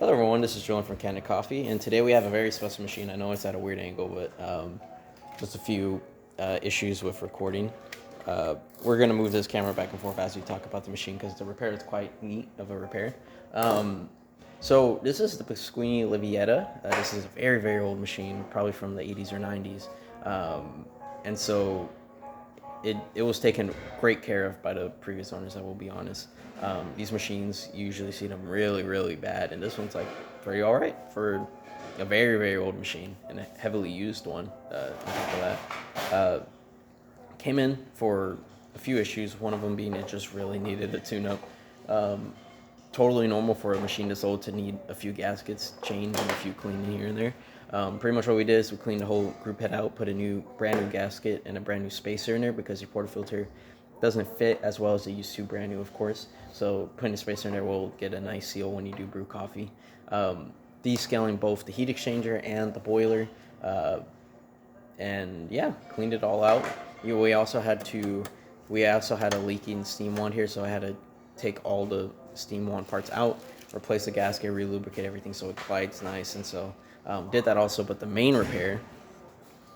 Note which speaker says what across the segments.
Speaker 1: Hello everyone, this is Julian from Candid Coffee, and today we have a very special machine. I know it's at a weird angle, but just a few issues with recording. We're going to move this camera back and forth as we talk about the machine because the repair is quite neat of a repair. So this is the Pasquini Livietta. This is a very, very old machine, probably from the 80s or 90s. And so it was taken great care of by the previous owners, I will be honest. These machines, you usually see them really, really bad, and this one's like pretty all right for a very, very old machine and a heavily used one. On top of that, came in for a few issues. One of them being it just really needed a tune-up. Totally normal for a machine this old to need a few gaskets changed and a few cleaning here and there. Pretty much what we did is we cleaned the whole group head out, put a brand new gasket and a brand new spacer in there because your portafilter doesn't fit as well as it used to brand new, of course. So putting a spacer in there will get a nice seal when you do brew coffee. Descaling both the heat exchanger and the boiler. And yeah, cleaned it all out. We also had a leaking steam wand here, so I had to take all the steam wand parts out, replace the gasket, re-lubricate everything so it glides nice, and so did that also. But the main repair,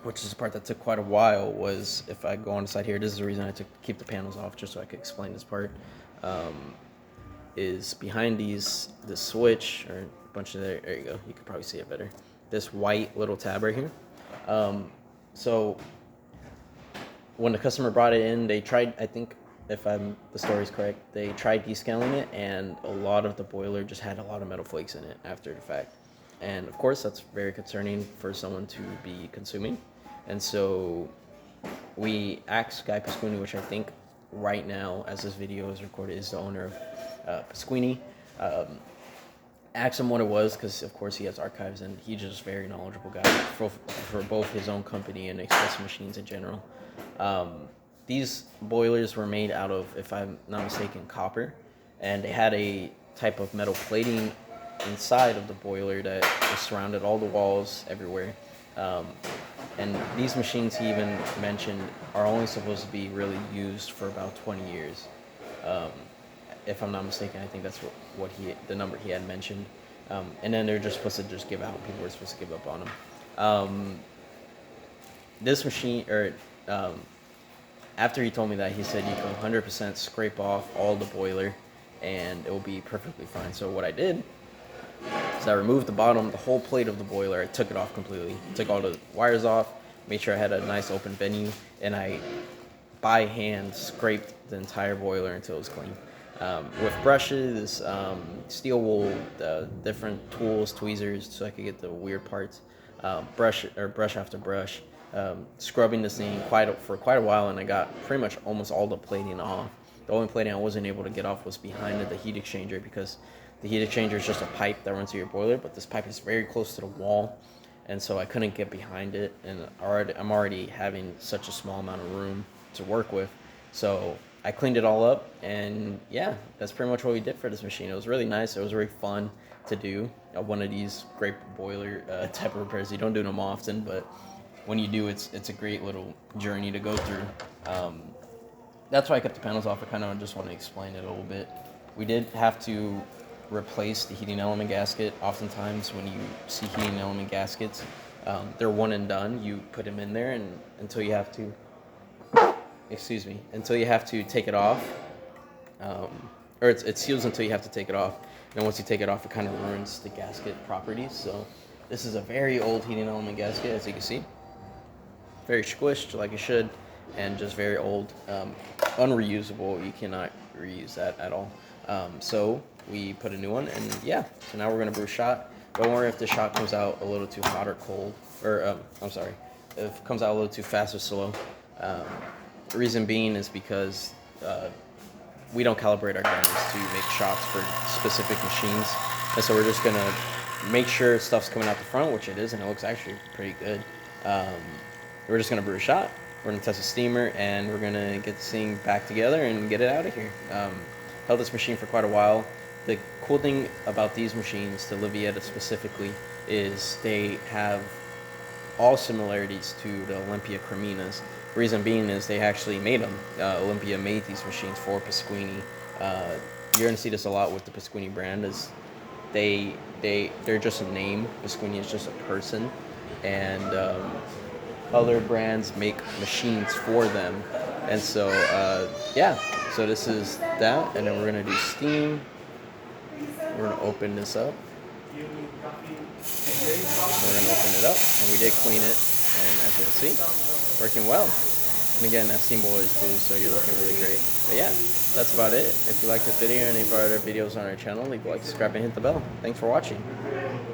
Speaker 1: which is the part that took quite a while, was, if I go on the side here, this is the reason I took keep the panels off, just so I could explain this part, is behind the switch, or a bunch of there you go, you could probably see it better, this white little tab right here. So when the customer brought it in, they tried, I think, if the story's correct, they tried descaling it, and a lot of the boiler just had a lot of metal flakes in it after the fact. And of course, that's very concerning for someone to be consuming. And so we asked Guy Pasquini, which I think right now, as this video is recorded, is the owner of Pasquini. Asked him what it was, because of course he has archives, and he's just a very knowledgeable guy for both his own company and espresso machines in general. These boilers were made out of, if I'm not mistaken, copper, and they had a type of metal plating inside of the boiler that was surrounded all the walls everywhere. And these machines, he even mentioned, are only supposed to be really used for about 20 years. If I'm not mistaken, I think that's the number he had mentioned. And then they're just supposed to just give out. People were supposed to give up on them. This machine, after he told me that, he said you can 100% scrape off all the boiler and it will be perfectly fine. So what I did is I removed the whole plate of the boiler. I took it off completely. Took all the wires off, made sure I had a nice open venue, and I, by hand, scraped the entire boiler until it was clean. With brushes, steel wool, different tools, tweezers, so I could get the weird parts. Brush after brush. Scrubbing this thing for quite a while, and I got pretty much almost all the plating off. The only plating I wasn't able to get off was behind the heat exchanger, because the heat exchanger is just a pipe that runs to your boiler, but this pipe is very close to the wall, and so I couldn't get behind it, and I'm already having such a small amount of room to work with. So I cleaned it all up, and yeah, that's pretty much what we did for this machine. It was really nice. It was very fun to do one of these great boiler type of repairs. You don't do them often, but when you do, it's a great little journey to go through. That's why I kept the panels off. I kind of just want to explain it a little bit. We did have to replace the heating element gasket. Oftentimes when you see heating element gaskets, they're one and done. You put them in there and until you have to take it off, or it seals until you have to take it off. And once you take it off, it kind of ruins the gasket properties. So this is a very old heating element gasket, as you can see. Very squished, like it should, and just very old, unreusable. You cannot reuse that at all. So we put a new one, and yeah, so now we're gonna brew a shot. Don't worry if the shot comes out a little too hot or cold, or if it comes out a little too fast or slow. The reason being is because we don't calibrate our grinders to make shots for specific machines, and so we're just gonna make sure stuff's coming out the front, which it is, and it looks actually pretty good. We're just gonna brew a shot. We're gonna test the steamer, and we're gonna get this thing back together and get it out of here. Held this machine for quite a while. The cool thing about these machines, the Livietta specifically, is they have all similarities to the Olympia Creminas. Reason being is they actually made them. Olympia made these machines for Pasquini. You're gonna see this a lot with the Pasquini brand, is they they're just a name. Pasquini is just a person, and other brands make machines for them. And so yeah, so this is that, and then we're gonna do steam. We're gonna open this up. We're gonna open it up, and we did clean it, and as you can see, working well. And again, that steam boiler is cool, so you're looking really great. But yeah, that's about it. If you like this video and any of our other videos on our channel, leave a like, subscribe, and hit the bell. Thanks for watching.